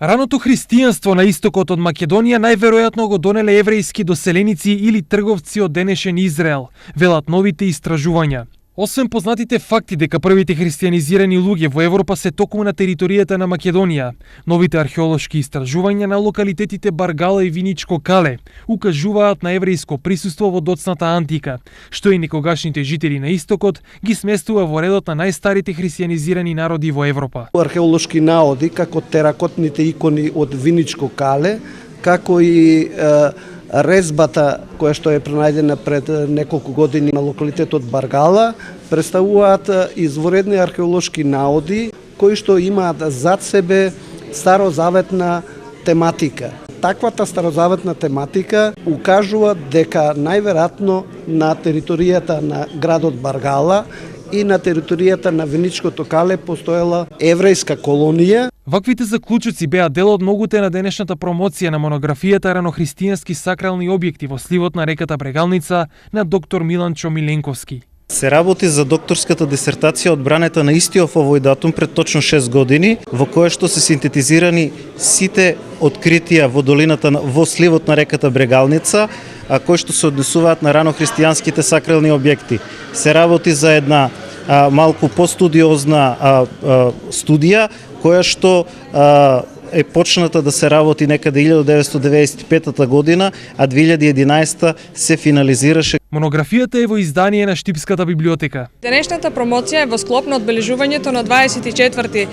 Раното христијанство на истокот од Македонија најверојатно го донеле еврејски доселеници или трговци од денешен Израел, велат новите истражувања. Освен познатите факти дека првите христијанизирани луѓе во Европа се токму на територијата на Македонија, новите археолошки истражувања на локалитетите Баргала и Виничко Кале укажуваат на еврејско присуство во доцната антика, што и некогашните жители на истокот ги сместува во редот на најстарите христијанизирани народи во Европа. Археолошки наоди како теракотните икони од Виничко Кале, како и резбата која што е пронајдена пред неколку години на локалитетот Баргала представуваат изворедни археолошки наоди кои што имаат зад себе старозаветна тематика. Таквата старозаветна тематика укажува дека најверојатно на територијата на градот Баргала и на територијата на Виничкото Кале постоела еврејска колонија. Ваквите заклучоци беа дел од многуте на денешната промоција на монографијата ранохристијански сакрални објекти во сливот на реката Брегалница на доктор Миланчо Миленковски. Се работи за докторската дисертација одбранета на истиот овој датум пред точно 6 години, во која што се синтетизирани сите откритија во долината во сливот на реката Брегалница, кои што се однесуваат на ранохристијанските сакрални објекти. Се работи за една малку постудиозна студија која што е почната да се работи некаде 1995 година, а 2011 се финализираше. Монографијата е во издание на Штипската библиотека. Денешната промоција е во склоп на одбележувањето на 24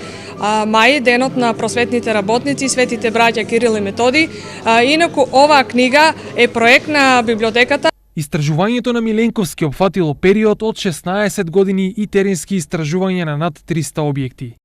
мај, денот на просветните работници, светите браќа Кирил и Методи. Инаку оваа книга е проект на библиотеката. Истражувањето на Миленковски опфатило период од 16 години и теренски истражувања на над 300 објекти.